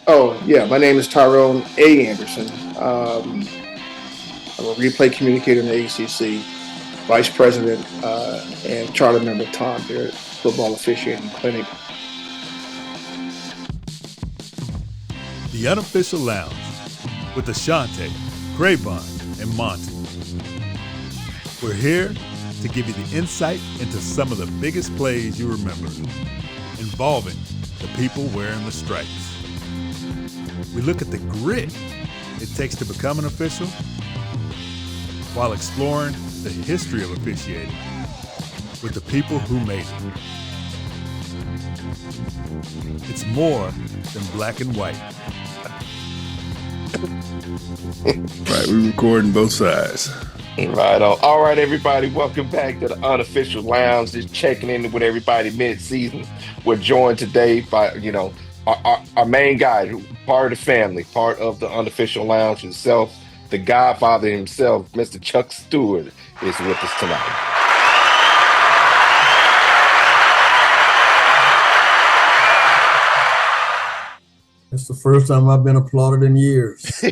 Oh, yeah. My name is Tyrone A. Anderson. I'm a replay communicator in the ACC, vice president, and charter member of Tom here at Football Officiating Clinic. The Unofficial Lounge with Ashante, Crayvon, and Monty. We're here to give you the insight into some of the biggest plays you remember, involving the people wearing the stripes. We look at the grit it takes to become an official while exploring the history of officiating with the people who made it. It's more than black and white. Right, we're recording both sides. Right on. All right, everybody, welcome back to the Unofficial Lounge. Just checking in with everybody mid-season. We're joined today by, our main guy, part of the family, part of the Unofficial Lounge himself, the Godfather himself, Mr. Chuck Stewart, is with us tonight. It's the first time I've been applauded in years.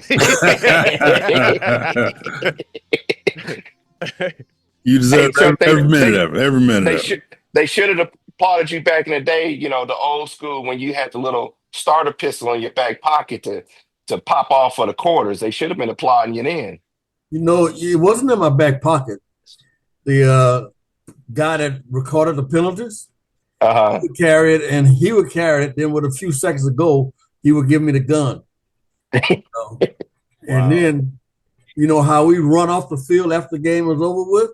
You deserve every minute of it. Every minute of it. They should have applauded you back in the day, the old school when you had the little starter pistol in your back pocket to pop off for the quarters. They should have been applauding you then. It wasn't in my back pocket. The guy that recorded the penalties, he would carry it, and he would carry it. Then with a few seconds to go, he would give me the gun. And then, how we run off the field after the game was over with?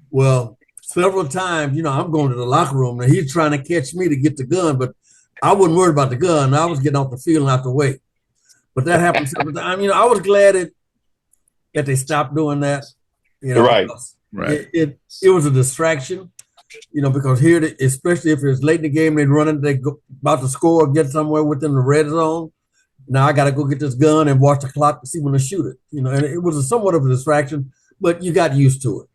Well, several times, I'm going to the locker room, and he's trying to catch me to get the gun, but I wasn't worried about the gun. I was getting off the field and out the way. But that happened several times. I was glad that they stopped doing that. Right. It was a distraction, because here, especially if it's late in the game, they go about to score or get somewhere within the red zone. Now I got to go get this gun and watch the clock to see when to shoot it. And it was somewhat of a distraction, but you got used to it.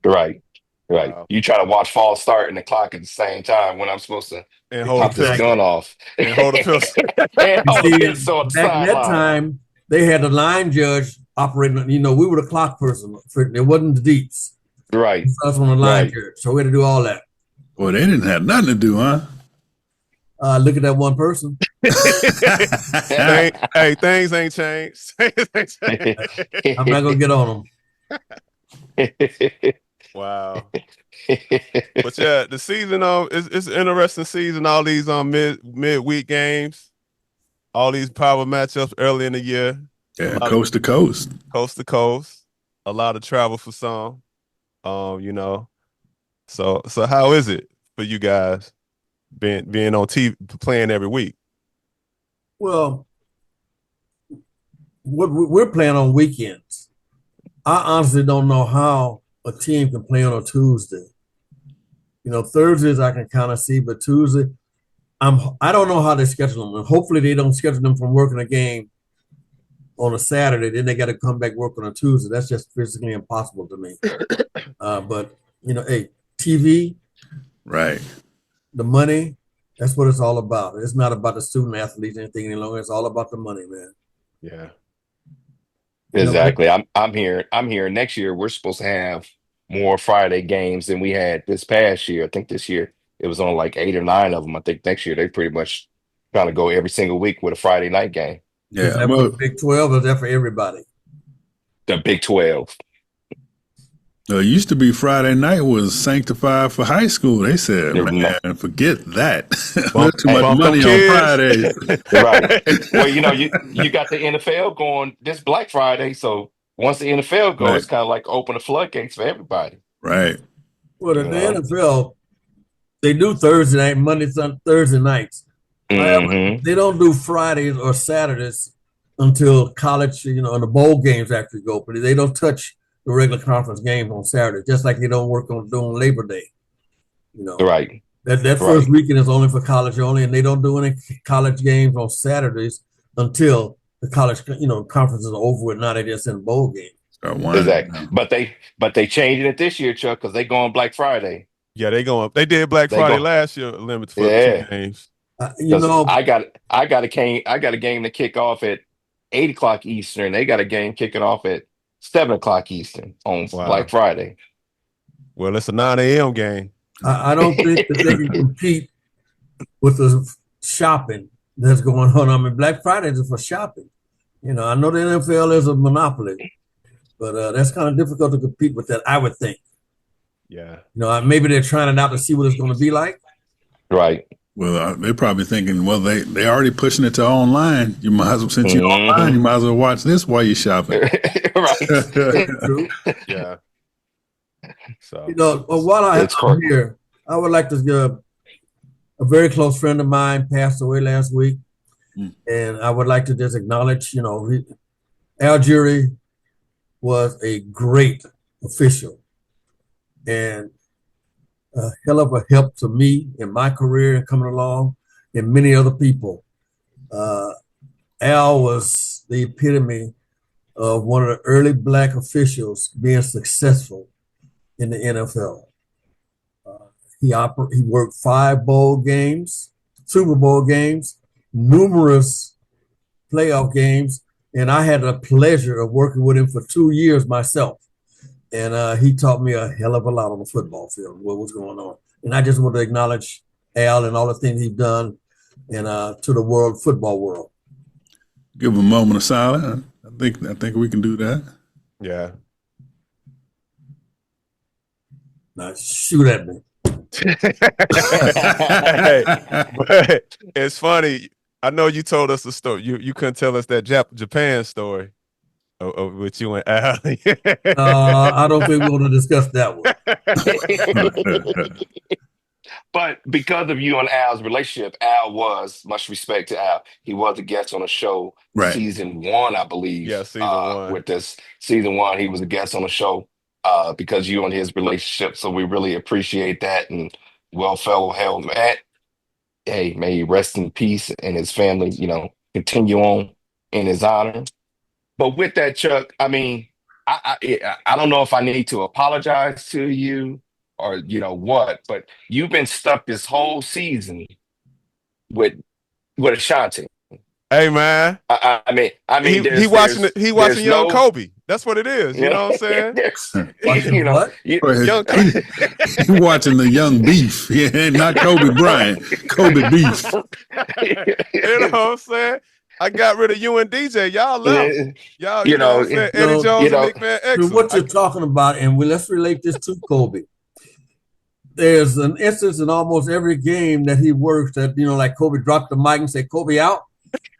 Right. Wow. You try to watch false start and the clock at the same time when I'm supposed to pop this gun off and hold a pistol. Back in that time, they had a line judge operating. We were the clock person. It wasn't the deeps. Right. Us on the line judge, so we had to do all that. Well, they didn't have nothing to do, huh? Look at that one person. Hey, things ain't changed. I'm not gonna get on them. Wow. But yeah, the season it's an interesting season. All these midweek games, all these power matchups early in the year. Yeah, coast to coast. Coast to coast. A lot of travel for some. So how is it for you guys being on TV playing every week? Well, we're playing on weekends. I honestly don't know how a team can play on a Tuesday. Thursdays I can kind of see, but Tuesday, I don't know how they schedule them. And hopefully they don't schedule them from working a game on a Saturday. Then they got to come back work on a Tuesday. That's just physically impossible to me. But hey, TV, right? The money. That's what it's all about. It's not about the student athletes or anything any longer. It's all about the money, man. Yeah. Exactly. I'm here. Next year we're supposed to have more Friday games than we had this past year. I think this year it was on like 8 or 9 of them. I think next year they pretty much kind of go every single week with a Friday night game. Yeah. Is that for the Big 12 or is that for everybody? The Big 12. It used to be Friday night was sanctified for high school. They said, man, forget that. Too much money on Fridays. Right. Well, you got the NFL going this Black Friday. So once the NFL goes, it's kind of like open the floodgates for everybody. Right. Well, the NFL, they do Thursday night, Thursday nights. Mm-hmm. They don't do Fridays or Saturdays until college, and the bowl games actually go. But they don't touch the regular conference games on Saturday, just like they don't work on doing Labor Day. Right. That first weekend is only for college only, and they don't do any college games on Saturdays until the college, conference is over with. Now they just in bowl games. Exactly. But they changing it this year, Chuck, because they go on Black Friday. Yeah, they did Black Friday last year, limited for 2 games. You know, I got a game to kick off at 8 o'clock Eastern. They got a game kicking off at 7 o'clock Eastern on Wow. Black Friday. Well, it's a 9 a.m. game. I don't think that they can compete with the shopping that's going on. I mean, Black Friday is for shopping. You know, I know the NFL is a monopoly, but that's kind of difficult to compete with that, I would think. Yeah. You know, maybe they're trying it out to see what it's going to be like. Right. Well, they're probably thinking, well, they already pushing it to online. You might as well, since you're online, you might as well watch this while you're shopping. Right. True. Yeah. So You know, while I'm here, I would like to give a very close friend of mine passed away last week, and I would like to just acknowledge, you know, Al Jury was a great official and a hell of a help to me in my career and coming along, and many other people. Al was the epitome of one of the early black officials being successful in the NFL. He worked 5 bowl games, Super Bowl games, numerous playoff games, and I had the pleasure of working with him for 2 years myself. And he taught me a hell of a lot on the football field, what was going on. And I just want to acknowledge Al and all the things he's done and to the world, football world. Give him a moment of silence. I think we can do that. yeah. Now shoot at me. Hey, but it's funny. I know you told us the story. You couldn't tell us that Japan story with you and Al. I don't think we want to discuss that one. But because of you and Al's relationship, Al was, much respect to Al, he was a guest on a show season 1, I believe. Yeah, season 1. With this season 1, he was a guest on a show because you and his relationship. So we really appreciate that. And fellow hell Matt, hey, may he rest in peace and his family, you know, continue on in his honor. But with that, Chuck, I mean, I don't know if I need to apologize to you or you know what, but you've been stuck this whole season with Ashanti. Hey man, I mean, he watching young Kobe. That's what it is. You know what I'm saying? You know, young Kobe. He watching the young beef, yeah, not Kobe Bryant, Kobe beef. You know what I'm saying? I got rid of you and DJ. Y'all left. Y'all, you know, Eddie Jones and McMahon X. What you're talking about, and let's relate this to Kobe. There's an instance in almost every game that he works that, you know, like Kobe dropped the mic and said, Kobe out.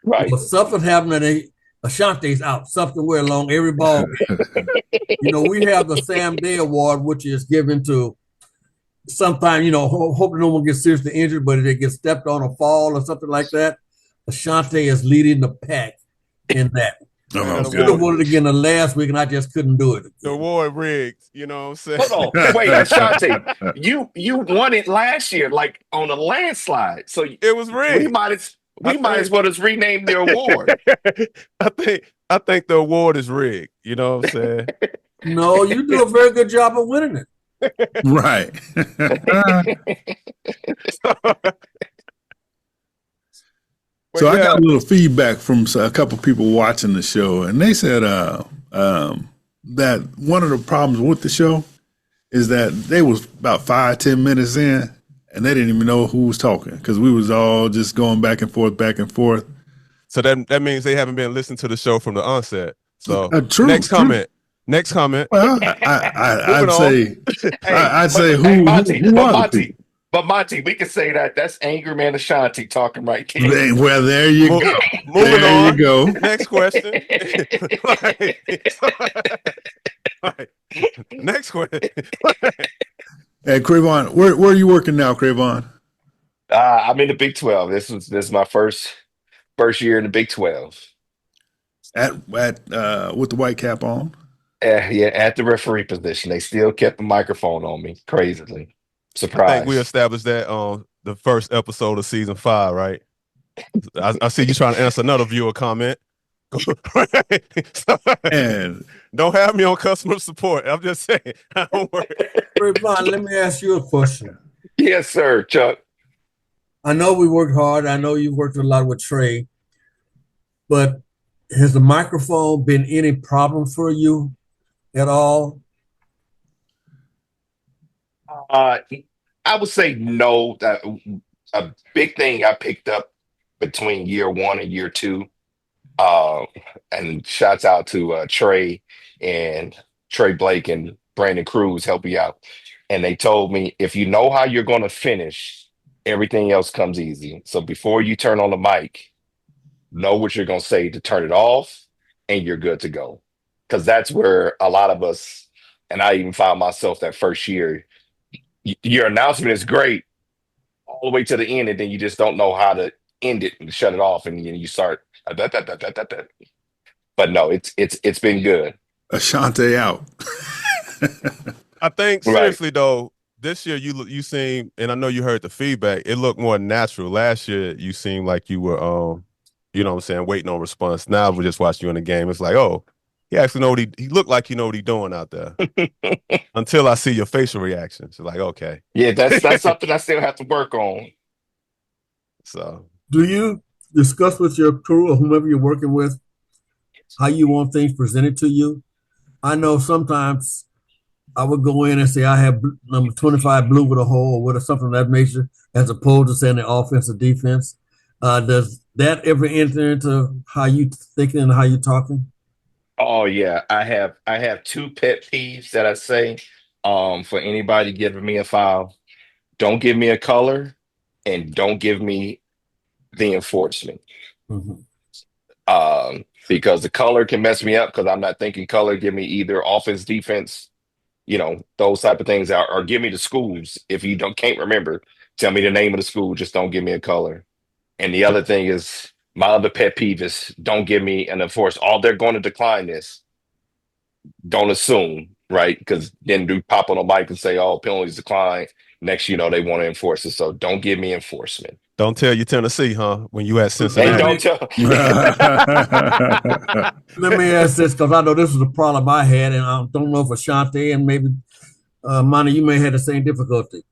Right. But something happened and Ashanti's out. Something went along every ball. You know, we have the Sam Day Award, which is given to sometimes, you know, hoping no one gets seriously injured, but if they get stepped on or fall or something like that, Ashanti is leading the pack in that. I should have won it again the last week, and I just couldn't do it. The award rigged, you know what I'm saying? Hold on, wait, Ashanti, you won it last year, like on a landslide. So it was rigged. We might as well just rename the award. I think the award is rigged. You know what I'm saying? No, you do a very good job of winning it. Right. So I got a little feedback from a couple people watching the show, and they said that one of the problems with the show is that they was about 5-10 minutes in, and they didn't even know who was talking because we was all just going back and forth, back and forth. So that means they haven't been listening to the show from the onset. So true, comment. Next comment. Well, I'd say who Monty. But Monty, we can say that's Angry Man Ashanti talking right there. Well, there you go. Moving there on. You go. Next question. Next question. Hey, Crayvon, where are you working now, Crayvon? I'm in the Big 12. This is my first year in the Big 12. At with the white cap on? Yeah, at the referee position. They still kept the microphone on me, crazily. Surprise. I think we established that on the first episode of season 5, right? I see you trying to answer another viewer comment. And don't have me on customer support. I'm just saying. I don't worry. Ron, let me ask you a question. Yes, sir, Chuck. I know we worked hard. I know you worked a lot with Trey, but has the microphone been any problem for you at all? Uh, I would say no. That a big thing I picked up between year one and year two. Uh, and shouts out to Trey and Trey Blake and Brandon Cruz help you out. And they told me if you know how you're going to finish, everything else comes easy. So before you turn on the mic, know what you're going to say to turn it off, and you're good to go. Because that's where a lot of us, and I even found myself that first year, your announcement is great all the way to the end, and then you just don't know how to end it and shut it off, and then you start. But no, it's been good. Ashante out. I think Right. seriously though, this year you seem, and I know you heard the feedback. It looked more natural. Last year you seemed like you were, you know what I'm saying, waiting on response. Now we just watch you in the game. It's like, oh, he actually know what he looked like. You know what he's doing out there. Until I see your facial reactions, it's like, okay. Yeah, that's something I still have to work on. So Do you discuss with your crew or whomever you're working with how you want things presented to you? I know sometimes I would go in and say I have number 25 blue with a hole or with something of that nature, as opposed to saying the offense or defense. Does that ever enter into how you thinking and how you talking? Oh yeah, I have two pet peeves that I say for anybody giving me a foul. Don't give me a color and don't give me the enforcement. Mhm. Because the color can mess me up because I'm not thinking color. Give me either offense, defense, those type of things, or give me the schools. If you don't can't remember, tell me the name of the school. Just don't give me a color. And the other thing is my other pet peeve is don't give me an enforce. All they're going to decline this. Don't assume, right? Because then do pop on the mic and say, "Oh, penalties decline." Next, they want to enforce it. So don't give me enforcement, don't tell you Tennessee, huh? When you at and Let Cincinnati. me don't tell. let me ask this because I know this was a problem I had, and I don't know if Ashante and maybe Monty, you may have the same difficulty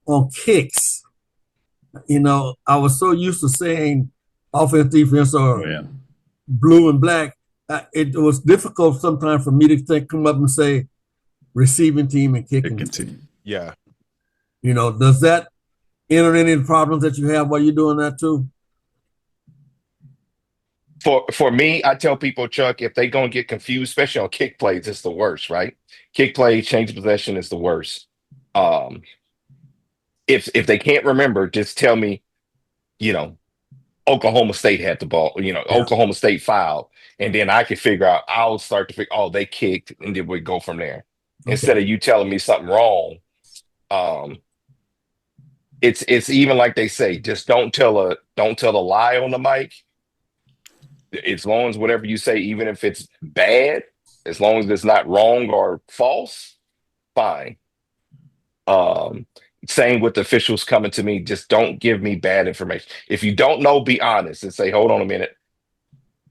on kicks. I was so used to saying offense, defense, or Yeah. blue and black. It was difficult sometimes for me to come up and say receiving team and It kicking. continue. Yeah. Does that enter any of the problems that you have while you're doing that too? For me, I tell people, Chuck, if they gonna get confused, especially on kick plays, it's the worst, right? Kick play, change of possession is the worst. Um, if they can't remember, just tell me, you know, Oklahoma State had the ball, Yeah. Oklahoma State fouled, and then I can figure out. I'll start to figure, oh, they kicked, and then we go from there. Okay. Instead of you telling me something wrong, um, it's even like they say, just don't tell a lie on the mic. As long as whatever you say, even if it's bad, as long as it's not wrong or false, fine. Um, Same with officials coming to me, just don't give me bad information. If you don't know, be honest and say, hold on a minute,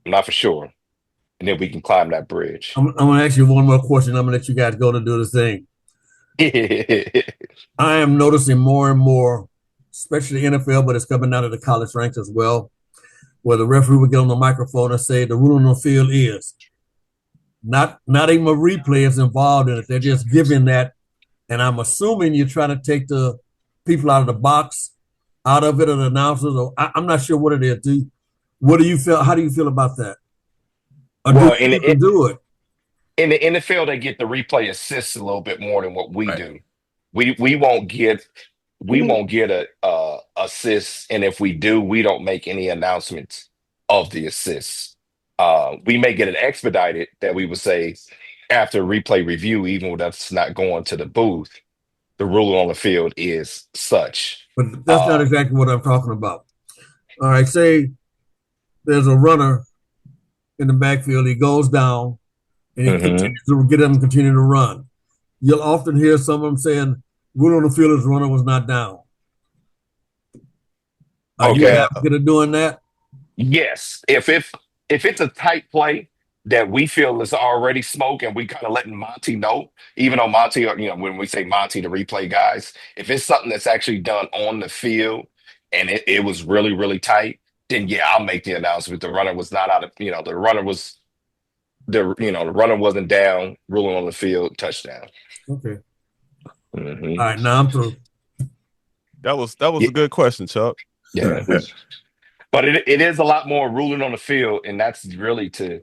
I'm not for sure. And then we can climb that bridge. I'm going to ask you one more question. I'm going to let you guys go to do the thing. I am noticing more and more, especially the NFL, but it's coming down to the college ranks as well, where the referee will get on the microphone and say the rule on the field is not even a replay is involved in it. They're just giving that, and I'm assuming you're trying to take the people out of the box, out of it, or the announcers. Or I'm not sure what it is. What do you feel? How do you feel about that? Or do Well, in you do it? in the NFL, they get the replay assists a little bit more than what we Right. do. We won't get a assist, and if we do, we don't make any announcements of the assists. We may get an expedited that we would say after replay review, even when that's not going to the booth. The rule on the field is such. But that's not exactly what I'm talking about. All right, say there's a runner in the backfield. He goes down, and he Mhm. continues to get him to continue to run. You'll often hear some of them saying, "Rule on the field is runner was not down." Are you an Okay. advocate of doing that? Yes. If it's a tight play that we feel is already smoke and we kind of letting Monty know, even though Monty, when we say Monty, the replay guys, if it's something that's actually done on the field, and it was really, really tight, then yeah, I'll make the announcement. The runner was not out of, the runner was the runner wasn't down, ruling on the field, touchdown. Okay. Hmm. All right, now I'm through. That was a good question, Chuck. Yeah. But it is a lot more ruling on the field, and that's really to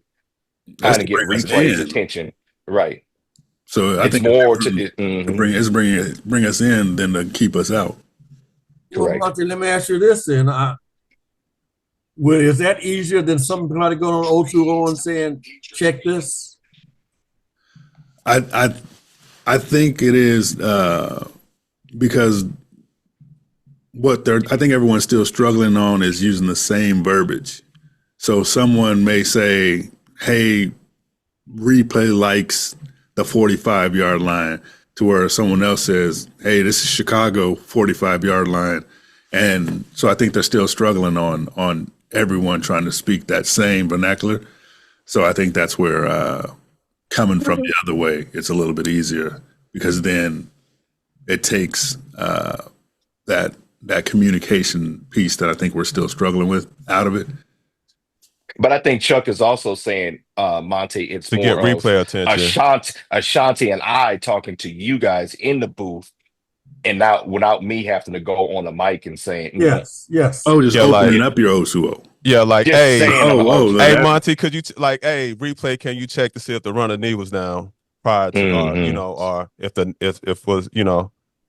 That's kind of to get bring us replay's in. attention. Right. So I It's think more to it's bring us in than to keep us out. Well, correct. Monty, let me ask you this then. Is that easier than somebody going on 020 and saying, check this? I think it is because I think everyone's still struggling on is using the same verbiage. So someone may say, "Hey, replay likes the 45-yard line," to where someone else says, "Hey, this is Chicago 45-yard line," and so I think they're still struggling on everyone trying to speak that same vernacular. So I think that's where coming from the other way, it's a little bit easier because then it takes that communication piece that I think we're still struggling with out of it. But I think Chuck is also saying, Monty, it's To more get of replay attention. Ashanti and I talking to you guys in the booth, and not without me having to go on the mic and saying, Yes. Oh, just Yeah, opening like- up your O2O. Yeah, like, just hey, saying, I'm a host. hey, Monty, could you hey, replay? Can you check to see if the runner knee was down prior to, Mhm. or if was,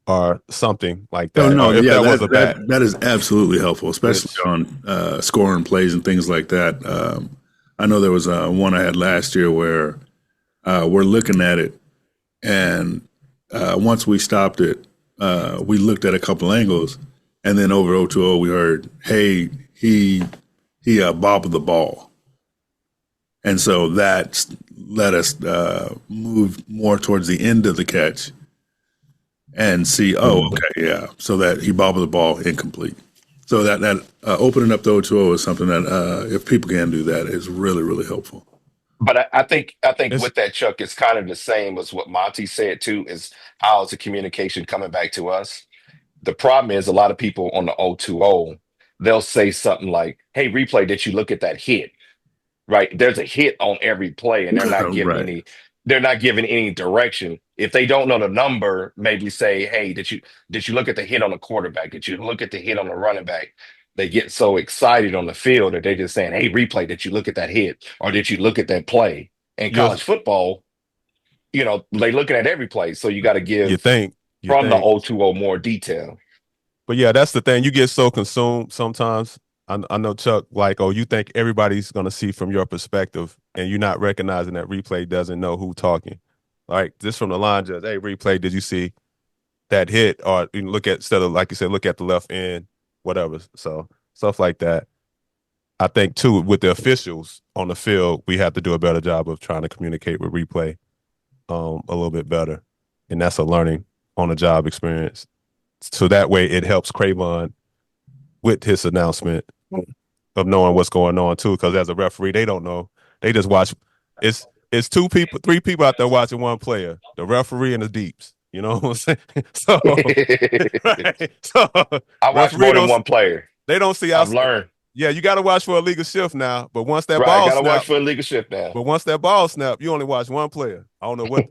or something like No, that. no, Or if yeah, that was a bad. that is absolutely helpful, especially Which- on scoring plays and things like that. I know there was one I had last year where we're looking at it, and once we stopped it, we looked at a couple angles, and then over O2O we heard, "Hey, he bobbled the ball," and so that let us move more towards the end of the catch and see, okay, yeah, so that he bobbled the ball incomplete. So that opening up the O2O is something that if people can do that is really, really helpful. But I think It's- with that, Chuck, it's kind of the same as what Monty said too. Is how's the communication coming back to us? The problem is a lot of people on the O2O, they'll say something like, "Hey, replay, did you look at that hit?" Right? There's a hit on every play, and Right. they're not giving any direction. If they don't know the number, maybe say, "Hey, did you look at the hit on the quarterback? Did you look at the hit on the running back?" They get so excited on the field that they're just saying, "Hey, replay, did you look at that hit? Or did you look at that play?" In You'll- college football, they looking at every play. So you got to you give think from the O2O more detail. But yeah, that's the thing. You get so consumed sometimes. I know, Chuck, like, you think everybody's going to see from your perspective, and you're not recognizing that replay doesn't know who talking. Like, just from the line, just, hey, replay, did you see that hit? Or instead of, like you said, look at the left end, whatever. So stuff like that. I think, too, with the officials on the field, we have to do a better job of trying to communicate with replay a little bit better. And that's a learning on the job experience. So that way it helps Cravon with his announcement of knowing what's going on too. Because as a referee, they don't know. They just watch. It's 3 people out there watching one player, the referee and the deeps. You know what I'm saying? So, right. So I watch more than one player. They don't see I've us. learned. Yeah, you got to watch for a legal shift now. But once that Right, ball got to snap, watch for a legal shift now. but once that ball snap, you only watch one player. I don't know what.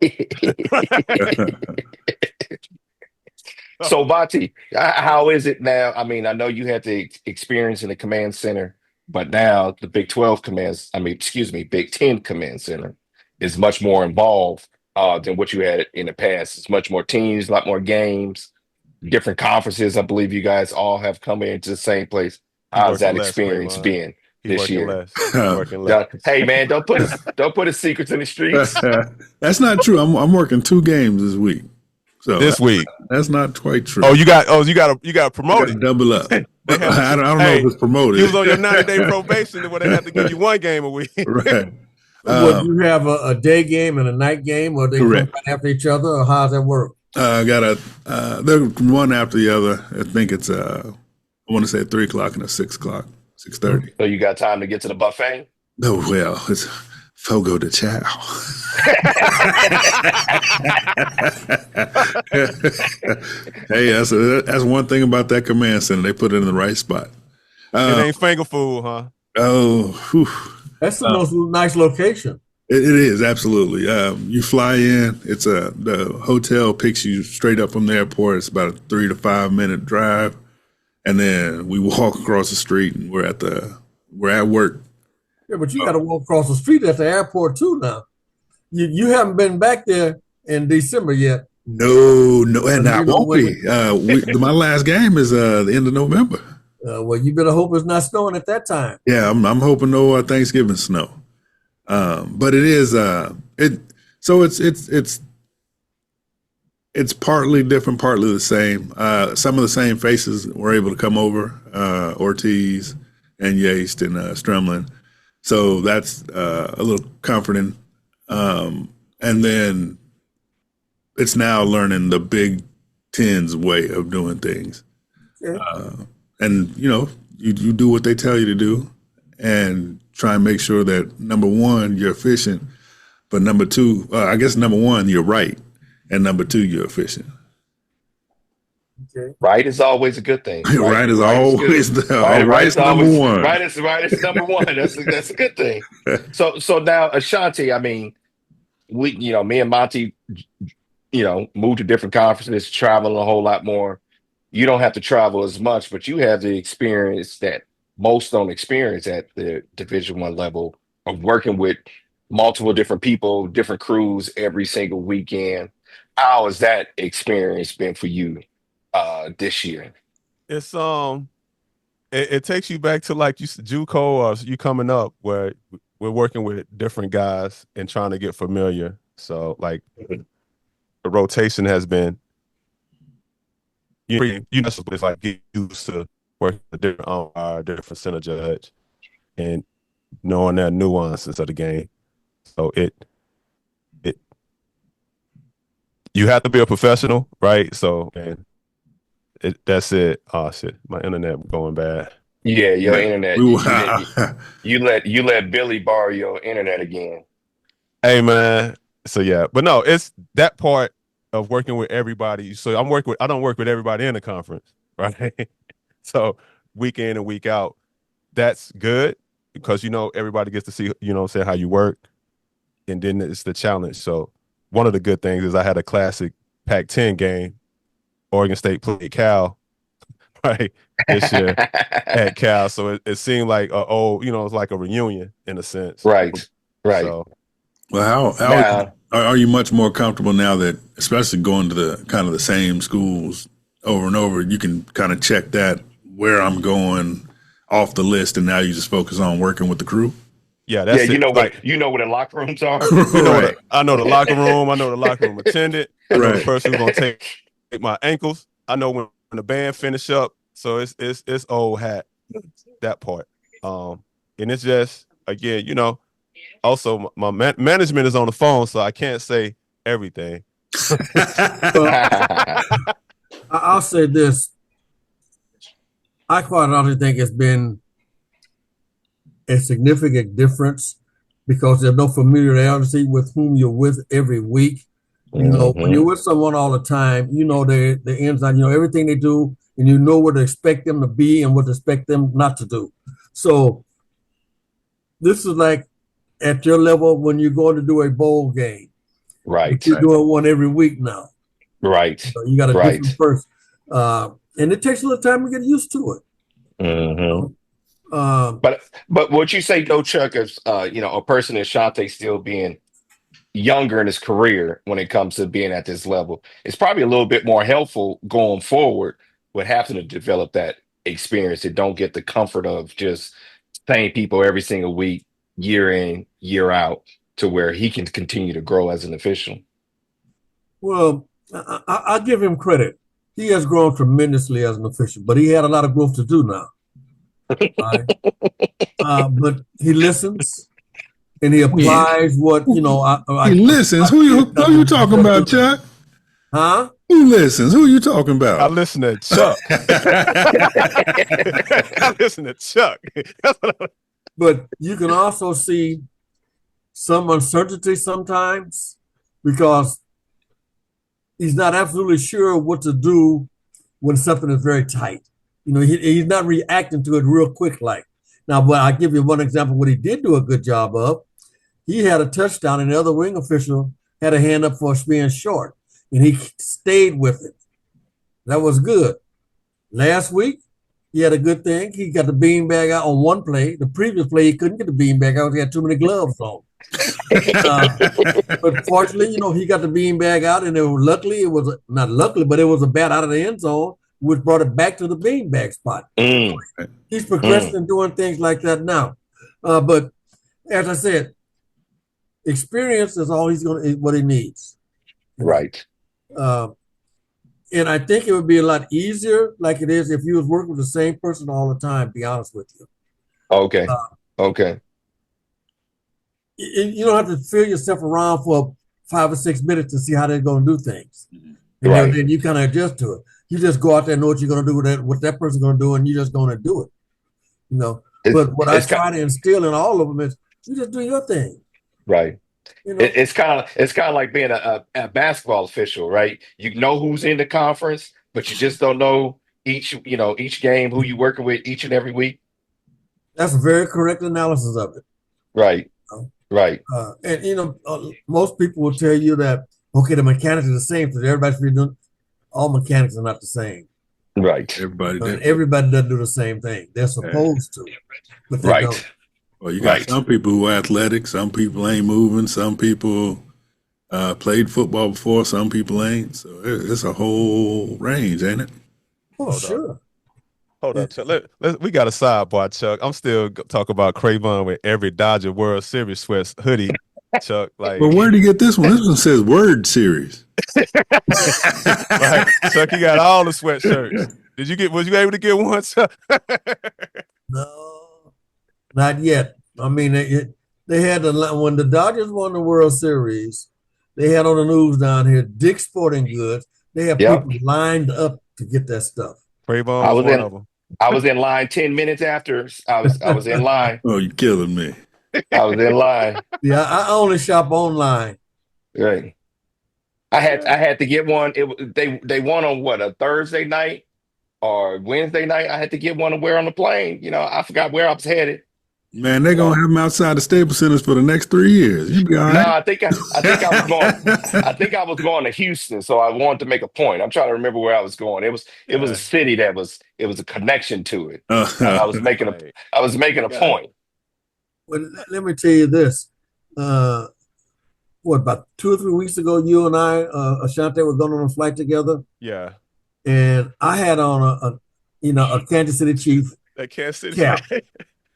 So, Vati, how is it now? I mean, I know you had the experience in the command center, but now the Big 12 commands, Big 10 command center is much more involved than what you had in the past. It's much more teams, a lot more games, different conferences. I believe you guys all have come into the same place. He How's that working less, experience Cravon. been He this working year? less. He working less. Hey, man, don't put his secrets in the streets. That's not true. I'm working 2 games this week. So This week. That's not quite true. You got promoted. Double up. I don't know Hey, if it's promoted. He was on your 90-day probation where they had to give you 1 game a week. Right. Would you have a day game and a night game, or they come Correct. right after each other, or how does that work? I got they're one after the other. I think it's I want to say 3:00 and a 6:00, 6:30. So you got time to get to the buffet? Oh well, it's Fogo de Chao. Hey, that's one thing about that command center. They put it in the right spot. It ain't finger food, huh? Oh, whew. That's the most nice location. It is, absolutely. You fly in. It's the hotel picks you straight up from the airport. It's about a 3 to 5 minute drive, and then we walk across the street, and we're at work. Yeah, but you got to walk across the street at the airport too now. You haven't been back there in December yet. No, and I won't be. My last game is the end of November. Well, you better hope it's not snowing at that time. Yeah, I'm hoping no Thanksgiving snow. But it is so it's partly different, partly the same. Some of the same faces were able to come over, Ortiz and Yates and Stremlin. So that's a little comforting. And then it's now learning the Big Ten's way of doing things. Okay. And you do what they tell you to do, and try and make sure that number one, you're efficient, but number two, I guess number one, you're right, and number two, you're efficient. Okay. Right is always a good thing. Right is always number one. Right is number one. That's a good thing. So now, Ashanti, I mean, me and Monty, moved to different conferences, traveling a whole lot more. You don't have to travel as much, but you have the experience that most don't experience at the Division I level of working with multiple different people, different crews every single weekend. How has that experience been for you this year? It's it takes you back to like JUCO or you coming up where we're working with different guys and trying to get familiar. So like the rotation has been it's like get used to working with different umpire, different center judge, and knowing that nuances of the game. So you have to be a professional, right? So that's it. Oh shit, my internet going bad. Yeah, your internet. You let Billy borrow your internet again. Hey man. So yeah, but no, it's that part of working with everybody. So I don't work with everybody in the conference, right? So week in and week out, that's good because everybody gets to see, how you work. And then it's the challenge. So one of the good things is I had a classic Pac-10 game. Oregon State played Cal, right, this year at Cal. So it seemed like it's like a reunion in a sense. Right. So, well, how are you much more comfortable now that, especially going to the kind of the same schools over and over, you can kind of check that where I'm going off the list, and now you just focus on working with the crew? Yeah, that's it. Where the locker rooms are. Right. I know the locker room. I know the locker room attendant. I know the person who's gonna take my ankles. I know when the band finish up. So it's old hat, that part. And it's just again, also my management is on the phone, so I can't say everything. I'll say this. I quite honestly think it's been a significant difference because there's no familiarity with whom you're with every week. When you're with someone all the time, the ins and everything they do, and you know what to expect them to be and what to expect them not to do. So this is like at your level when you're going to do a bowl game. Right. You're doing one every week now. Right. So you got to do it first. And it takes a little time to get used to it. Mm-hmm. But what you say, though, Chuck, is a person as Shante still being younger in his career when it comes to being at this level, it's probably a little bit more helpful going forward with having to develop that experience and don't get the comfort of just same people every single week, year in, year out, to where he can continue to grow as an official. Well, I'll give him credit. He has grown tremendously as an official, but he had a lot of growth to do now. Right? But he listens and he applies what he listens. Who you talking about, Chuck? Huh? Who listens? Who you talking about? I listen to Chuck. I listen to Chuck. But you can also see some uncertainty sometimes because he's not absolutely sure what to do when something is very tight. He's not reacting to it real quick like. Now, but I'll give you one example. What he did do a good job of, he had a touchdown and the other wing official had a hand up for being short, and he stayed with it. That was good. Last week, he had a good thing. He got the beanbag out on one play. The previous play, he couldn't get the beanbag out. He had too many gloves on. But fortunately, he got the beanbag out, and luckily, it was not luckily, but it was a bat out of the end zone, which brought it back to the beanbag spot. He's progressing and doing things like that now. But as I said, experience is all what he needs. Right. And I think it would be a lot easier, like it is if you was working with the same person all the time. Be honest with you. Okay. Okay. You don't have to feel yourself around for 5 or 6 minutes to see how they're going to do things. Right. Then you kind of adjust to it. You just go out there and know what you're going to do what that person's going to do, and you're just going to do it. But what I try to instill in all of them is you just do your thing. Right. It's kind of like being a basketball official, right? You know who's in the conference, but you just don't know each game, who you're working with each and every week. That's a very correct analysis of it. Right. Right. And most people will tell you that, okay, the mechanics are the same, so everybody's doing. All mechanics are not the same. Right. Everybody doesn't do the same thing. They're supposed to, but they don't. Well, you got some people who are athletic, some people ain't moving, some people played football before, some people ain't. So it's a whole range, ain't it? Oh, sure. Hold on, Chuck. We got a sidebar, Chuck. I'm still talking about Craven with every Dodger World Series sweats hoodie, Chuck. Like, but where did you get this one? This one says Word Series. Like, Chuck, you got all the sweatshirts. Was you able to get one, Chuck? No, not yet. I mean, they had when the Dodgers won the World Series, they had on the news down here, Dick's Sporting Goods. They had people lined up to get that stuff. I was one of them. I was in line 10 minutes after. I was in line. Oh, you're killing me. I was in line. Yeah, I only shop online. Right. I had to get one. They won on what, a Thursday night or Wednesday night. I had to get one to wear on the plane. I forgot where I was headed. Man, they're gonna have them outside the Staples Centers for the next 3 years. You be all right. No, I think I was going. I think I was going to Houston, so I wanted to make a point. I'm trying to remember where I was going. It was a city it was a connection to it. I was making a point. Well, let me tell you this. About 2 or 3 weeks ago, you and I, Ashante, were going on a flight together. Yeah. And I had on a Kansas City Chief cap.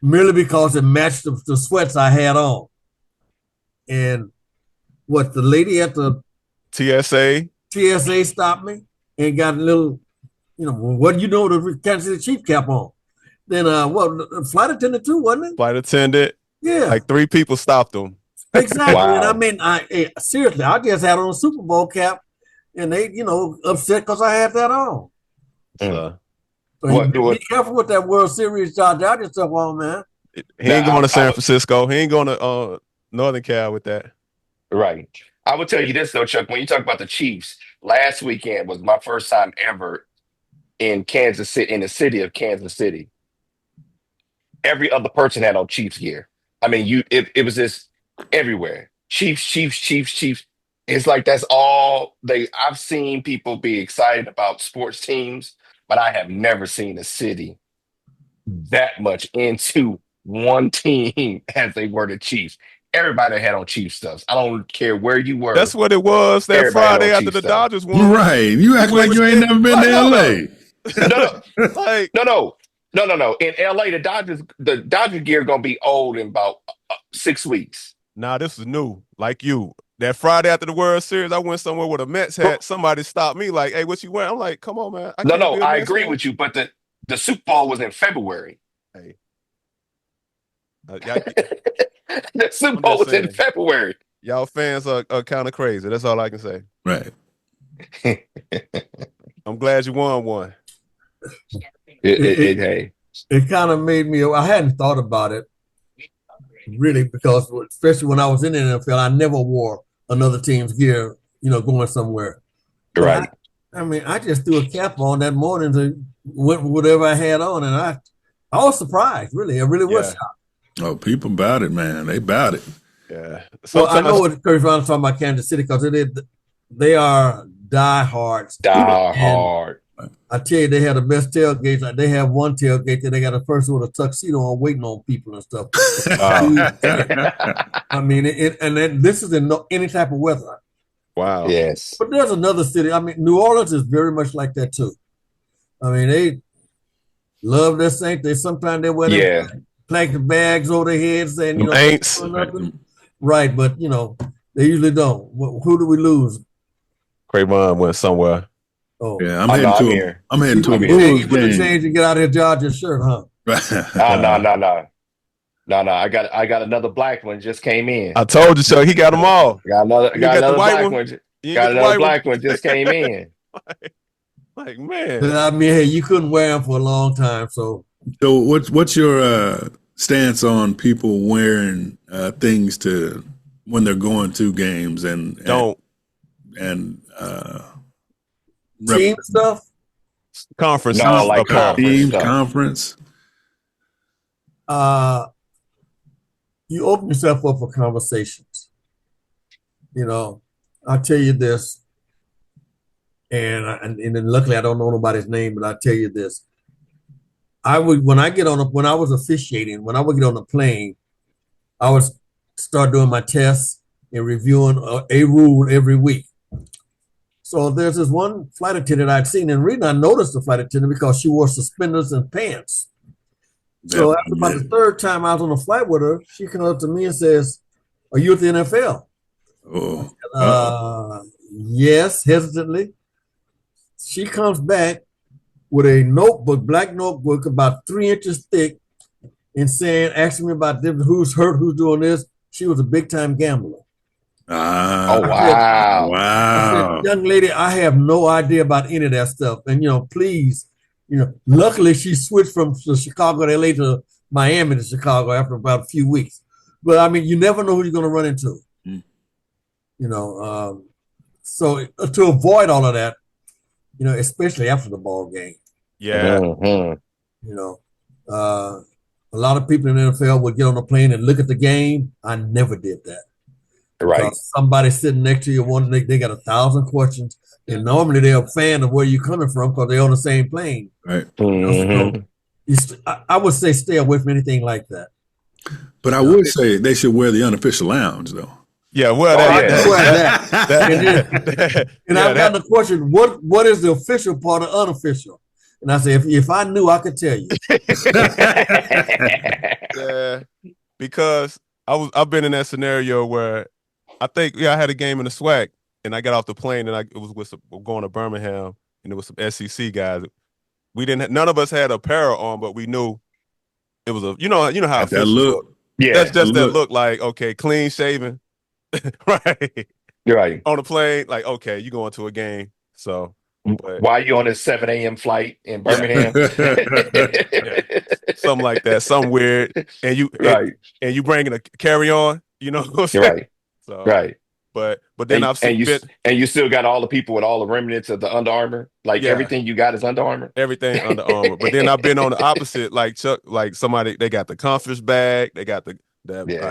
Merely because it matched the sweats I had on. And the lady at the TSA stopped me and got a little, what do you know the Kansas City Chief cap on? Then, the flight attendant too, wasn't it? Flight attendant. Yeah. Like 3 people stopped them. Exactly. Wow. And I mean, seriously, I just had on a Super Bowl cap and they, upset because I had that on. So be careful with that World Series Dodger stuff on, man. He ain't going to San Francisco. He ain't going to Northern Cal with that. Right. I would tell you this though, Chuck. When you talk about the Chiefs, last weekend was my first time ever in Kansas City, in the city of Kansas City. Every other person had on Chiefs gear. I mean, it was just everywhere. Chiefs. It's like that's all I've seen people be excited about sports teams, but I have never seen a city that much into one team as they were the Chiefs. Everybody had on Chiefs stuff. I don't care where you were. That's what it was that Everybody Friday after Chiefs the stuff. Dodgers won. Right. You act like you ain't never been to LA. No. In LA, the Dodger gear gonna be old in about 6 weeks. Nah, this is new. Like you. That Friday after the World Series, I went somewhere with a Mets hat. Somebody stopped me like, hey, what you wearing? I'm like, come on, man. I agree with you, but the Super Bowl was in February. Hey. The Super Bowl was in February. Y'all fans are kind of crazy. That's all I can say. Right. I'm glad you won one. It kind of made me, I hadn't thought about it, really, because especially when I was in the NFL, I never wore another team's gear, going somewhere. But Right. I mean, I just threw a cap on that morning to went with whatever I had on, and I was surprised, really. I really was shocked. Oh, people about it, man. They about it. Yeah. Well, I know what Curtis Brown is talking about Kansas City because they are diehards. Die And hard. I tell you, they have the best tailgates. Like they have one tailgate that they got a person with a tuxedo on waiting on people and stuff. I mean, and then this is in any type of weather. Wow. Yes. But there's another city. I mean, New Orleans is very much like that too. I mean, they love their Saints. They sometimes they wear their plastic bags over their heads saying, ain'ts. Right, but they usually don't. Who do we lose? Craybon went somewhere. Oh, yeah, I'm heading to a Bulls game. game. Change and get out of here, Georgia shirt, huh? No. I got another black one just came in. I told you so. He got them all. Got another black one. Got another black one just came in. Like man, I mean, hey, you couldn't wear them for a long time. So what's your stance on people wearing things to when they're going to games and team stuff? Conference. No, like team conference. You open yourself up for conversations. I'll tell you this, and then luckily I don't know nobody's name, but I'll tell you this. When I was officiating, when I would get on the plane, I would start doing my tests and reviewing a rule every week. So there's this one flight attendant I'd seen, and the reason I noticed the flight attendant because she wore suspenders and pants. So after about the third time I was on the flight with her, she comes up to me and says, "Are you at the NFL?" Yes, hesitantly. She comes back with a notebook, black notebook, about 3 inches thick, and asking me about who's hurt, who's doing this. She was a big time gambler. Oh wow! Wow, I said, young lady, I have no idea about any of that stuff, and please. Luckily she switched from Chicago to LA to Miami to Chicago after about a few weeks. But I mean, you never know who you're going to run into. So to avoid all of that, especially after the ball game. Yeah. A lot of people in the NFL would get on the plane and look at the game. I never did that. Right. Somebody sitting next to you, they got 1,000 questions. And normally they're a fan of where you're coming from because they're on the same plane. Right. So I would say stay away from anything like that. But I would say they should wear the unofficial lounge, though. Yeah, well, and I've gotten the question, what is the official part of unofficial? And I say, if I knew, I could tell you. Yeah, because I've been in that scenario where I think I had a game in the SWAC. And I got off the plane, and it was going to Birmingham, and there was some SEC guys. None of us had apparel on, but we knew it was how that look. Yeah, that's just that look. Like okay, clean shaven, right? You're right. On the plane, like okay, you going to a game, so. But, why are you on a 7 a.m. flight in Birmingham? Something like that, something weird, and you bringing a carry on, You're right. So right. But then I've seen and you still got all the people with all the remnants of the Under Armour. Like everything you got is Under Armour. Everything Under Armour. But then I've been on the opposite, like Chuck, like somebody they got the comforts bag, they got the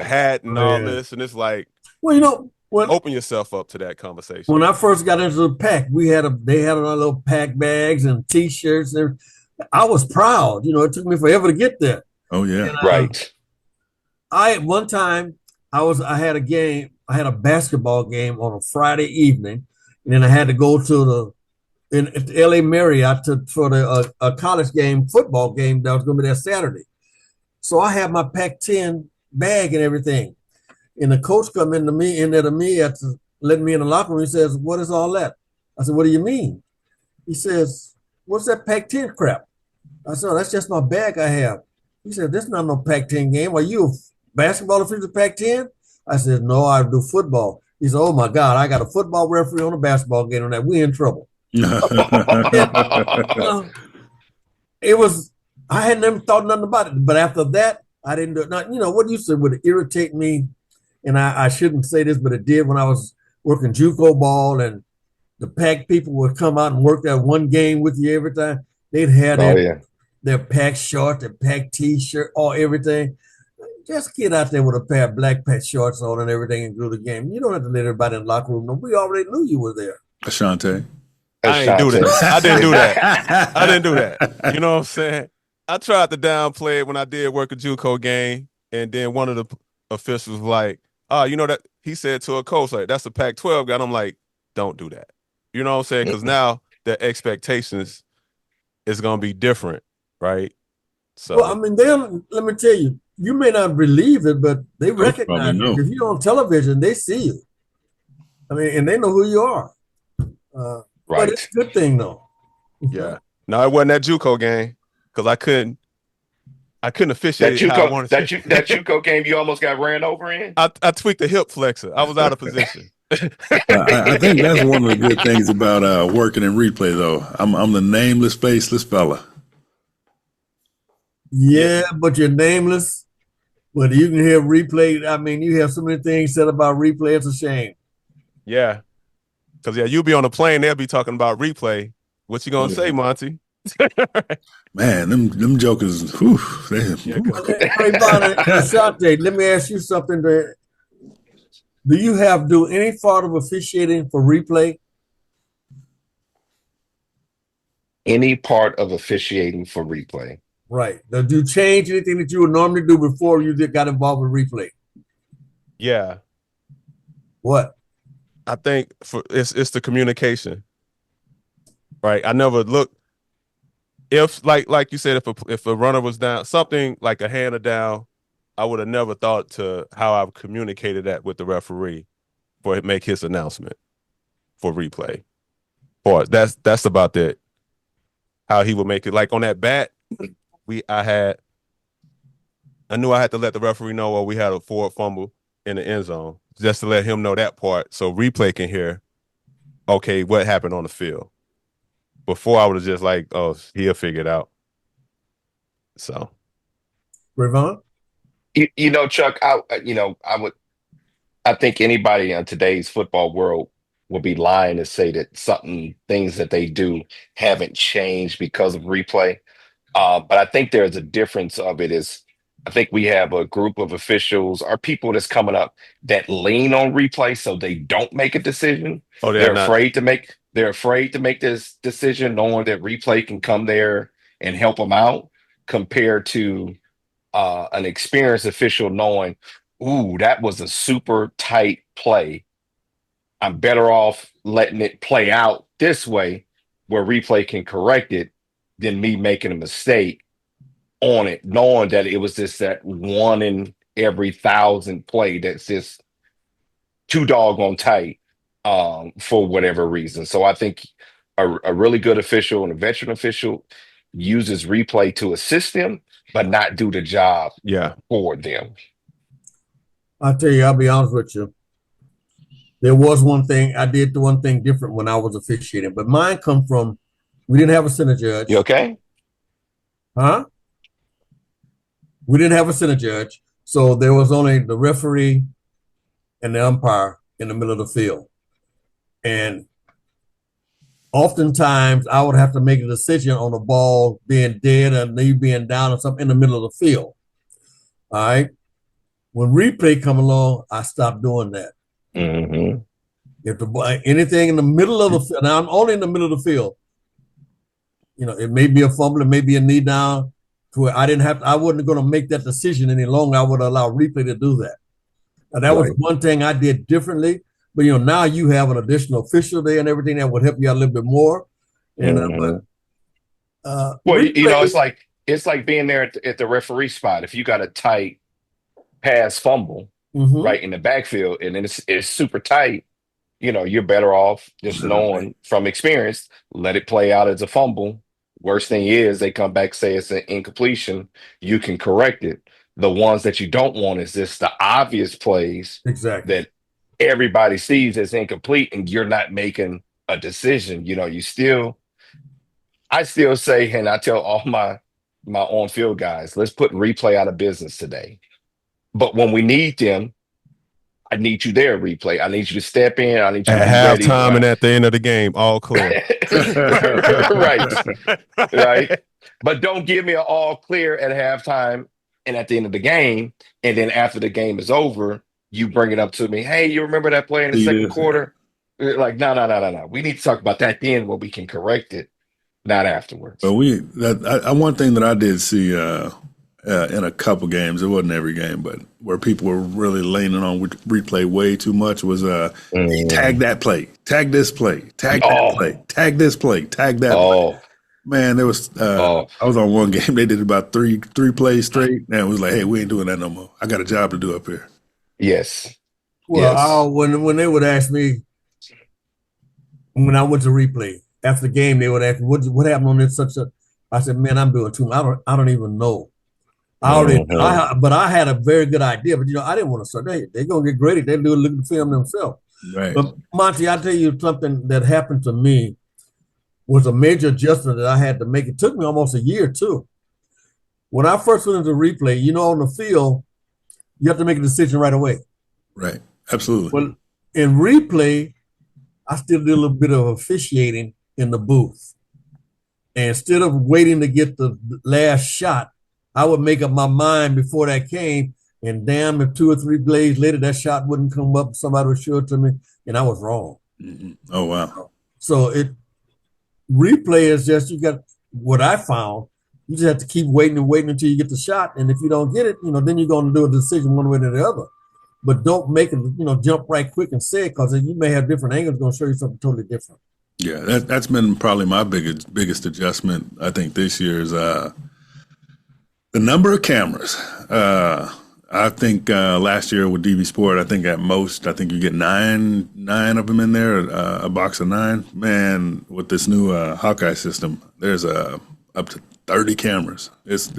hat and all this, and it's like, open yourself up to that conversation. When I first got into the pack, they had a little pack bags and T-shirts, and I was proud. It took me forever to get there. Oh yeah, and, right. One time I had a game. I had a basketball game on a Friday evening, and then I had to go to the LA Marriott for a college game, football game that was going to be there Saturday. So I had my Pac-10 bag and everything, and the coach come in to me after letting me in the locker room. He says, "What is all that?" I said, "What do you mean?" He says, "What's that Pac-10 crap?" I said, "Oh, that's just my bag I have." He said, "This is not no Pac-10 game. Are you a basketball official Pac-10?" I said, "No, I do football." He said, "Oh my God, I got a football referee on a basketball game on that. We in trouble." I had never thought nothing about it. But after that, I didn't do it. Now, what you said would irritate me, and I shouldn't say this, but it did when I was working JUCO ball, and the pack people would come out and work that one game with you every time. They'd have Oh yeah. their pack short, their pack t-shirt, or everything. Just get out there with a pair of black pack shorts on and everything and do the game. You don't have to let everybody in the locker room know. We already knew you were there. Ashante. I ain't do that. I didn't do that. I didn't do that. You know what I'm saying? I tried to downplay it when I did work a JUCO game, and then one of the officials was like, "Oh, you know that," he said to a coach, like, "That's a Pac-12 guy." And I'm like, "Don't do that." You know what I'm saying? Because now the expectations is gonna be different, right? So, well, I mean, let me tell you, you may not believe it, but they recognize you. If you're on television, they see you. I mean, and they know who you are. Right. But it's a good thing, though. yeah. No, it wasn't that JUCO game because I couldn't officiate how I wanted to. That JUCO game you almost got ran over in? I tweaked the hip flexor. I was out of position. I think that's one of the good things about working in replay, though. I'm the nameless, faceless fella. Yeah, but you're nameless. But you can have replay. I mean, you have so many things said about replay. It's a shame. Yeah. Because, you'll be on a plane. They'll be talking about replay. What you going to say, Monty? Man, them jokers, whew, Hey, Bonnie, Ashante, let me ask you something. Do you do any part of officiating for replay? Any part of officiating for replay? Right. Now, do you change anything that you would normally do before you got involved with replay? Yeah. What? I think it's the communication, right? I never look if like you said, if a runner was down, something like a hand or down, I would have never thought to how I've communicated that with the referee for it make his announcement for replay. Or that's about it. How he would make it. Like on that bat, I knew I had to let the referee know, or we had a forward fumble in the end zone, just to let him know that part, so replay can hear, okay, what happened on the field. Before I would have just like, oh, he'll figure it out. So, Ravon? Chuck, I think anybody in today's football world will be lying to say that things that they do haven't changed because of replay. But I think there's a difference of it is I think we have a group of officials or people that's coming up that lean on replay so they don't make a decision. oh, They're afraid to make this decision knowing that replay can come there and help them out compared to an experienced official knowing, ooh, that was a super tight play. I'm better off letting it play out this way where replay can correct it than me making a mistake on it, knowing that it was just that one in every 1,000 play that's just too doggone tight for whatever reason. So I think a really good official and a veteran official uses replay to assist them, but not do the job for them. I'll tell you, I'll be honest with you. There was one thing, I did the one thing different when I was officiating, but mine come from, we didn't have a center judge. You okay? Huh? We didn't have a center judge. So there was only the referee and the umpire in the middle of the field. And oftentimes I would have to make a decision on a ball being dead or knee being down or something in the middle of the field. All right. When replay come along, I stopped doing that. Mm-hmm. If anything in the middle of the field, now I'm only in the middle of the field. It may be a fumble, it may be a knee down, to where I wasn't going to make that decision any longer. I would allow replay to do that. Now, that was one thing I did differently. But now you have an additional official there and everything that would help you out a little bit more. And replay, it's like being there at the referee spot. If you got a tight pass fumble right in the backfield, and then it's super tight, you're better off just knowing from experience, let it play out as a fumble. Worst thing is they come back, say it's an incompletion. You can correct it. The ones that you don't want is just the obvious plays that everybody sees as incomplete, and you're not making a decision. I still say, and I tell all my my on-field guys, let's put replay out of business today. But when we need them, I need you there, replay. I need you to step in. I need you to At be ready. halftime and at the end of the game, all clear. Right. Right. But don't give me an all clear at halftime and at the end of the game. And then after the game is over, you bring it up to me. Hey, you remember that play in the See second this? quarter? Like, no. We need to talk about that then when we can correct it, not afterwards. But one thing that I did see in a couple games, it wasn't every game, but where people were really leaning on replay way too much was tag that play, tag this play, tag that play, tag this play, tag that play. Man, there was I was on one game, they did about three plays straight, and it was like, hey, we ain't doing that no more. I got a job to do up here. Yes. Well, when they would ask me, when I went to replay after the game, they would ask me, what happened on this such a. I said, man, I'm doing too much. I don't even know. But I had a very good idea. But I didn't want to start. They're gonna get graded. They do look at the film themselves. Right. But Monty, I tell you something that happened to me was a major adjustment that I had to make. It took me almost a year too. When I first went into replay, on the field, you have to make a decision right away. Right. Absolutely. Well, in replay, I still did a little bit of officiating in the booth. And instead of waiting to get the last shot, I would make up my mind before that came. And damn, if 2 or 3 plays later, that shot wouldn't come up, somebody would show it to me, and I was wrong. Mm-hmm. Oh, wow. So replay is just, you got what I found. You just have to keep waiting until you get the shot. And if you don't get it, then you're going to do a decision one way or the other. But don't make it, jump right quick and say it, because you may have different angles going to show you something totally different. Yeah, that's been probably my biggest adjustment, I think, this year is the number of cameras. I think last year with DV Sport, I think you get nine of them in there, a box of 9. Man, with this new Hawkeye system, there's up to 30 cameras. It's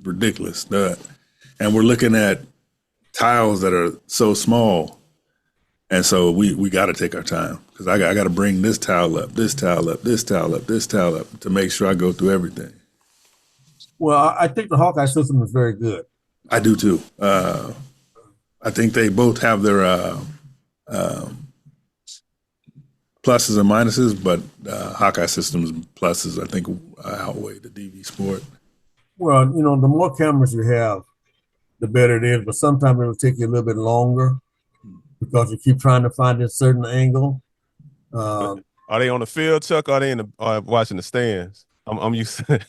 ridiculous. And we're looking at tiles that are so small, and so we got to take our time, because I got to bring this tile up, this tile up, this tile up, this tile up to make sure I go through everything. Well, I think the Hawkeye system is very good. I do too. I think they both have their pluses and minuses, but Hawkeye system's pluses, I think, outweigh the DV Sport. Well, the more cameras you have, the better it is, but sometimes it'll take you a little bit longer because you keep trying to find a certain angle. Are they on the field, Chuck? Or are they watching the stands? I'm used to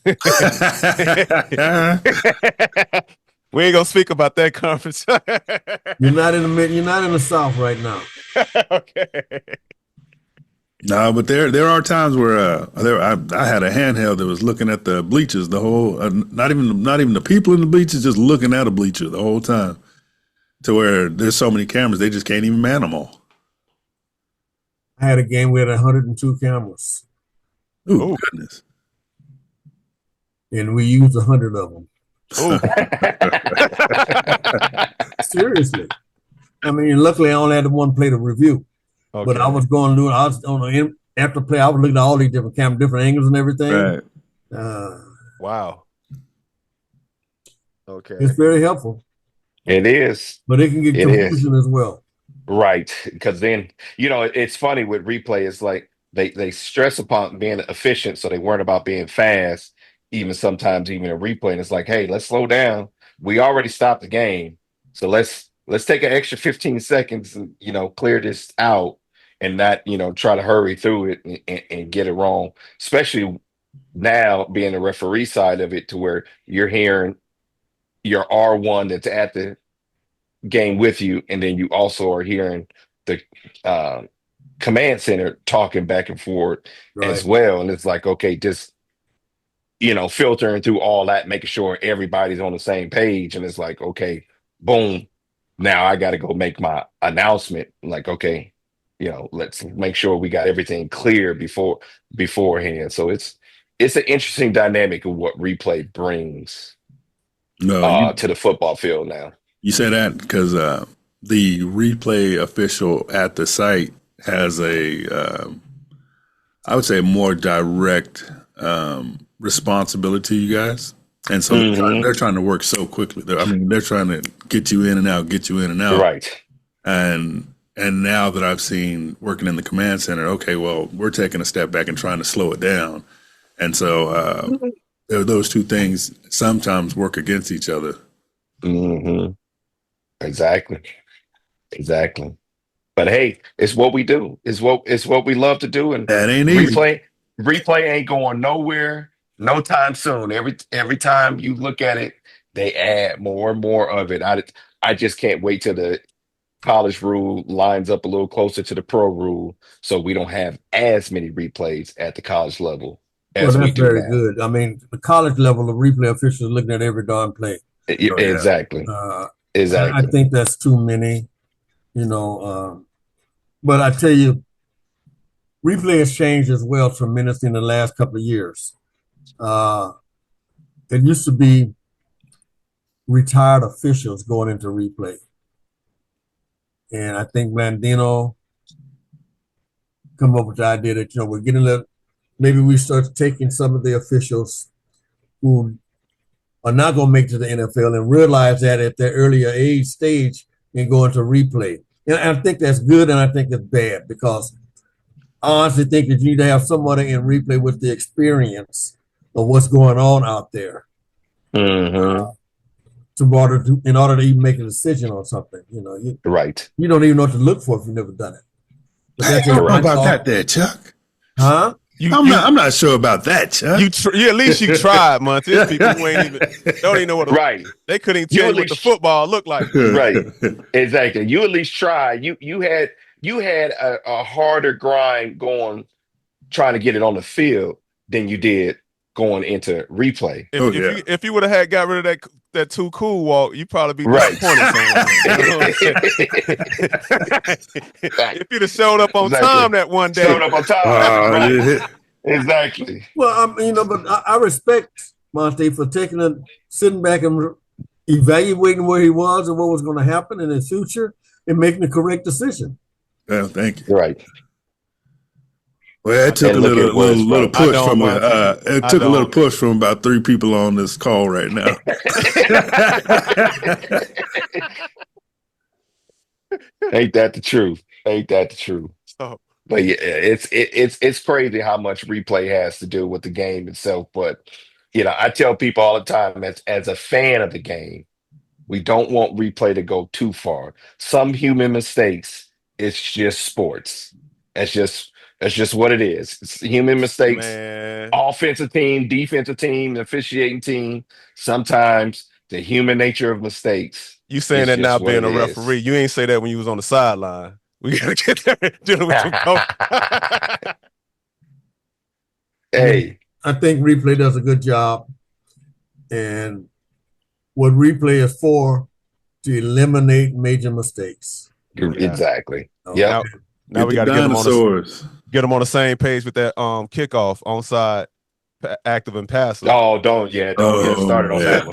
We ain't gonna speak about that conference. You're not in the South right now. Okay. No, but there are times where I had a handheld that was looking at the bleachers the whole, not even the people in the bleachers, just looking at a bleacher the whole time, to where there's so many cameras they just can't even man them all. I had a game with 102 cameras. Ooh, goodness! And we used 100 of them. Seriously. I mean, luckily I only had one play to review. Okay. But I was going to do it. I was after play. I was looking at all these different cameras, different angles, and everything. Right. Wow. Okay. It's very helpful. It is, but it can get confusing as well. Right, because then it's funny with replay. It's like they stress upon being efficient, so they weren't about being fast. Even sometimes, even in replay, and it's like, hey, let's slow down. We already stopped the game, so let's take an extra 15 seconds and clear this out, and not try to hurry through it and get it wrong. Especially now being the referee side of it, to where you're hearing your R1 that's at the game with you, and then you also are hearing the command center talking back and forth as well. And it's like, okay, just filtering through all that, making sure everybody's on the same page. And it's like, okay, boom, now I got to go make my announcement. Like, okay, let's make sure we got everything clear beforehand. So it's an interesting dynamic of what replay brings to the football field now. You say that because the replay official at the site has I would say, a more direct responsibility to you guys. And so they're trying to work so quickly. They're trying to get you in and out, Right. And now that I've seen working in the command center, okay, well, we're taking a step back and trying to slow it down. And so those two things sometimes work against each other. Mm-hmm. Exactly. But hey, it's what we do. It's what we love to do. And That ain't easy. replay ain't going nowhere no time soon. Every time you look at it, they add more and more of it. I just can't wait till the college rule lines up a little closer to the pro rule, so we don't have as many replays at the college level Well, as we that's do very now. good. I mean, the college level of replay officials are looking at every darn play. Exactly. I Exactly. think that's too many, you know. But I tell you, replay has changed as well tremendously in the last couple of years. It used to be retired officials going into replay. And I think Blandino come up with the idea that, we're getting maybe we start taking some of the officials who are not going to make it to the NFL and realize that at their earlier age stage and go into replay. And I think that's good and I think it's bad because I honestly think that you need to have somebody in replay with the experience of what's going on out there Mm-hmm. in order to even make a decision on something. Right. You don't even know what to look for if you've never done it. But I don't know about that there, Chuck. Huh? I'm not sure about that, Chuck. At least you tried, Monty. There's people who don't even know what they couldn't even tell you what the football looked like. Right. Exactly. You at least tried. You had a harder grind trying to get it on the field than you did going into replay. If you would have got rid of that too cool walk, you'd probably be right. disappointed somewhere. If you'd have showed up on time that one day. Showed up on time. Right. Exactly. Well, but I respect Monte for sitting back and evaluating where he was and what was going to happen in his future and making the correct decision. Well, thank you. Right. Well, it took a little push from a little push from about 3 people on this call right now. Ain't that the truth? So, but yeah, it's crazy how much replay has to do with the game itself. But I tell people all the time, as a fan of the game, we don't want replay to go too far. Some human mistakes, it's just sports. It's just what it is. It's human mistakes. Man. Offensive team, defensive team, officiating team. Sometimes the human nature of mistakes. You saying that now being a referee. You ain't say that when you was on the sideline. We gotta get there dealing with some coach. Hey. I think replay does a good job. And what replay is for, to eliminate major mistakes. Exactly. Yeah. Now we got to get them on the same page with that kickoff, onside, active and passive. Oh, don't get started on that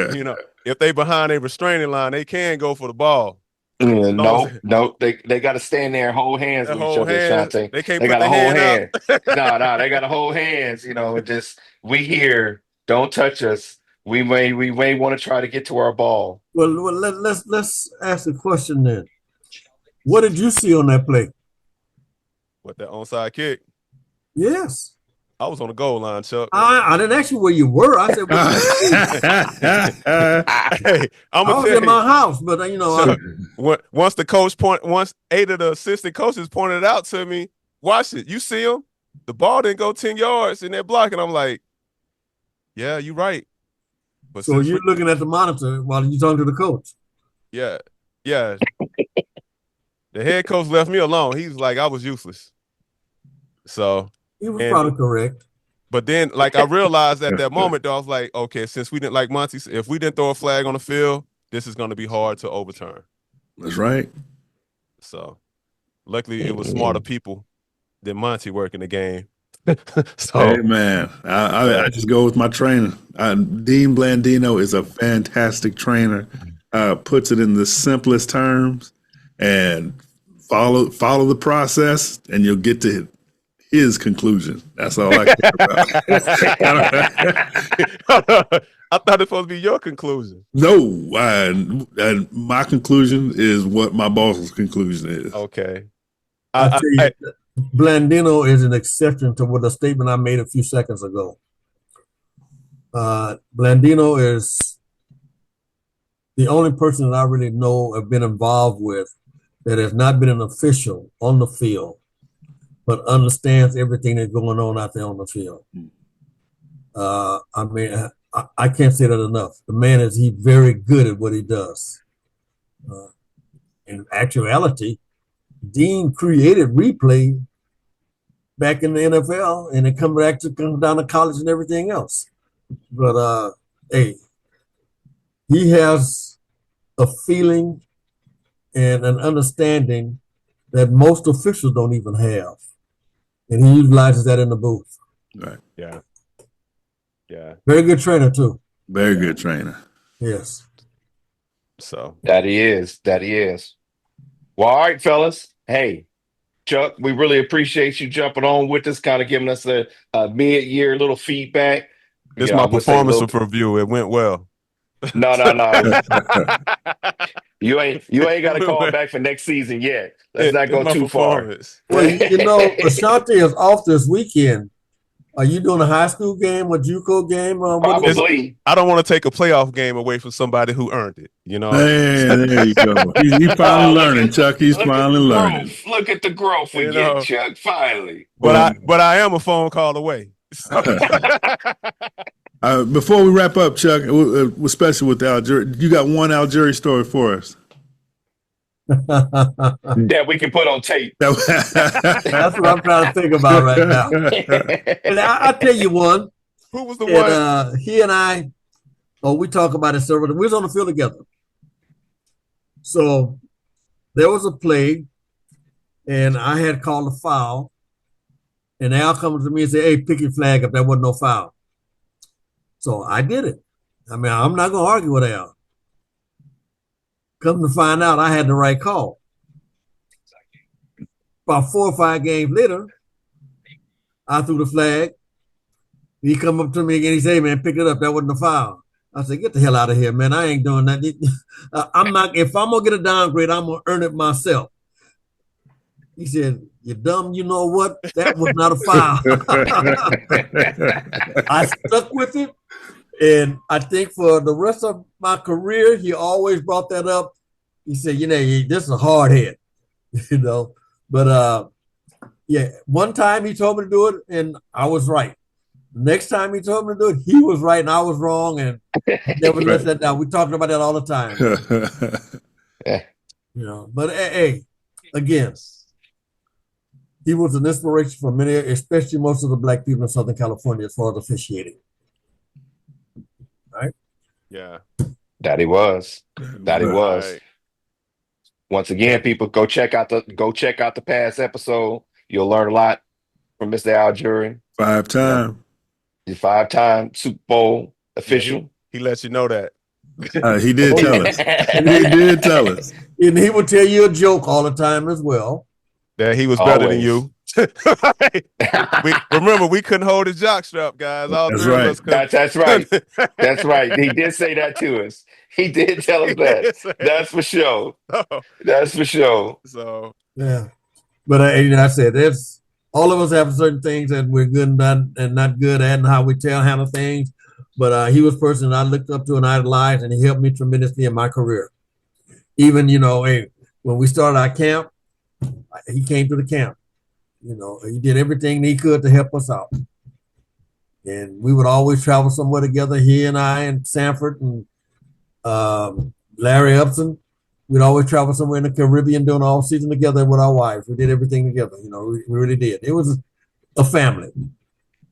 one. If they behind a restraining line, they can go for the ball. No, they got to stand there and hold hands with each other, Shante. They can't. They got to hold hands. No, they got to hold hands. Just we here. Don't touch us. We may want to try to get to our ball. Well, let's ask a question then. What did you see on that play? What, that onside kick? Yes. I was on the goal line, Chuck. I didn't ask you where you were. I said, hey, I was in my house, but once 8 of the assistant coaches pointed it out to me, watch it. You see him? The ball didn't go 10 yards in that block, and I'm like, yeah, you're right. But so you're looking at the monitor while you're talking to the coach. Yeah. The head coach left me alone. He was like, I was useless. So he was probably correct. But then, I realized at that moment, though, I was like, okay, since we didn't, like Monty, if we didn't throw a flag on the field, this is going to be hard to overturn. That's right. So, luckily, it was smarter people than Monty working the game. Hey, man, I just go with my trainer. Dean Blandino is a fantastic trainer. Puts it in the simplest terms and follow the process, and you'll get to his conclusions. That's all I care about. I thought it's supposed to be your conclusion. No, my conclusion is what my boss's conclusion is. Okay. I tell you, Blandino is an exception to what the statement I made a few seconds ago. Blandino is the only person that I really know have been involved with that has not been an official on the field, but understands everything that's going on out there on the field. I mean, I can't say that enough. The man he's very good at what he does. In actuality, Dean created replay back in the NFL, and it come down to college and everything else. But hey, he has a feeling and an understanding that most officials don't even have, and he utilizes that in the booth. Right. Yeah. Yeah. Very good trainer too. Very good trainer. Yes. So That he is. Well, all right, fellas. Hey, Chuck, we really appreciate you jumping on with us, kind of giving us a mid-year little feedback. this Yeah, my I would say performance review. It went well. No. You ain't got to call back for next season yet. Let's not go too far. Well, Ashanti is off this weekend. Are you doing a high school game or JUCO game? Probably. I don't want to take a playoff game away from somebody who earned it. You know. Hey, there you go. He's finally learning, Chuck. He's finally learning. Look at the growth we get, Chuck. Finally. But I am a phone call away. Before we wrap up, Chuck, especially with the Al Jury, you got one Al Jury story for us that we can put on tape. That's what I'm trying to think about right now. And I'll tell you one. Who was the one? He and I, we talk about it several. We was on the field together. So there was a play, and I had called a foul, and Al comes to me and said, "Hey, pick your flag up. That wasn't no foul." So I did it. I mean, I'm not going to argue with Al. Come to find out, I had the right call. About 4 or 5 games later, I threw the flag. He come up to me again. He said, "Hey, man, pick it up. That wasn't a foul." I said, "Get the hell out of here, man. I ain't doing that. I'm not. If I'm going to get a downgrade, I'm going to earn it myself." He said, "You dumb, you know what? That was not a foul." I stuck with it. And I think for the rest of my career, he always brought that up. He said, "This is a hard head," But yeah, one time he told me to do it, and I was right. Next time he told me to do it, he was right, and I was wrong, and never let that down. We talked about that all the time. But hey, again, he was an inspiration for many, especially most of the black people in Southern California as far as officiating. Right? Yeah. That he was. Right. Once again, people, go check out the past episode. You'll learn a lot from Mr. Al Juryand. 5-time. The 5-time Super Bowl official. He lets you know that. He did tell us. He did tell us. And he would tell you a joke all the time as well. That he was better than you. Remember, we couldn't hold his jock strap, guys. That's right. That's right. That's right. He did say that to us. He did tell us that. That's for sure. That's for sure. So yeah, but I said there's all of us have certain things that we're good and not good at, and how we handle things. But he was a person that I looked up to and idolized, and he helped me tremendously in my career. Even when we started our camp, he came to the camp. He did everything he could to help us out. And we would always travel somewhere together, he and I and Sanford and Larry Upson. We'd always travel somewhere in the Caribbean doing all season together with our wives. We did everything together. We really did. It was a family.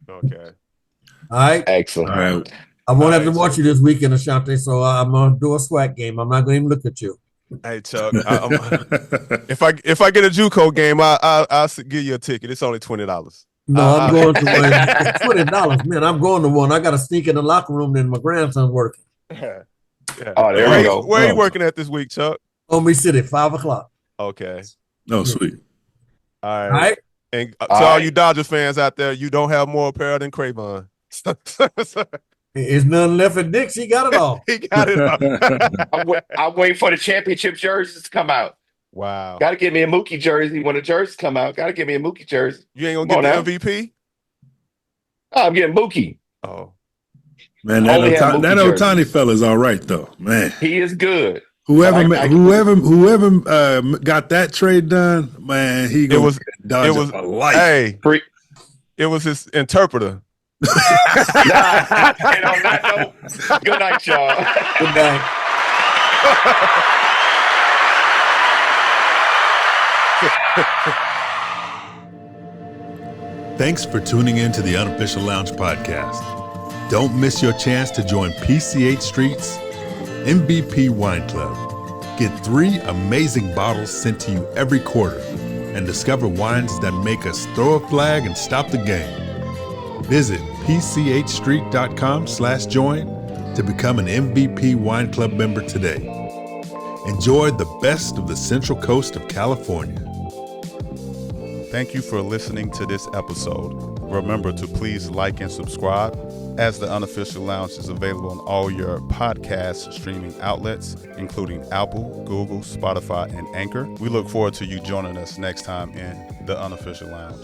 Okay. All right. Excellent. All right. I won't have to watch you this weekend, Ashanti, so I'm going to do a SWAC game. I'm not going to even look at you. Hey Chuck, if I get a JUCO game, I'll give you a ticket. It's only $20. No, I'm going to one. $20, man. I'm going to one. I got to sneak in the locker room, and my grandson's working. Yeah. Oh, there we go. Where are you working at this week, Chuck? Omi City, 5:00. Okay. No, sweet. All All right. And to All all right. you Dodgers fans out there, you don't have more apparel than Craven. There's nothing left for Dix. He got it all. He got it all. I'm waiting for the championship jerseys to come out. Wow. Got to give me a Mookie jersey when the jerseys come out. Got to give me a Mookie jersey. You ain't Come gonna on get the MVP? Oh, I'm getting Mookie. Oh. Man, Only have Mookie that jersey. Ohtani fella's all right though, man. He is good. Whoever But got that trade done, man, he goes Dodger for life. Hey, Free. it was his interpreter. And on that note, good night, y'all. Good night. Thanks for tuning in to the Unofficial Lounge podcast. Don't miss your chance to join PCH Street's MVP Wine Club. Get 3 amazing bottles sent to you every quarter and discover wines that make us throw a flag and stop the game. Visit pchstreet.com/join to become an MVP Wine Club member today. Enjoy the best of the Central Coast of California. Thank you for listening to this episode. Remember to please like and subscribe, as the Unofficial Lounge is available on all your podcast streaming outlets, including Apple, Google, Spotify, and Anchor. We look forward to you joining us next time in the Unofficial Lounge.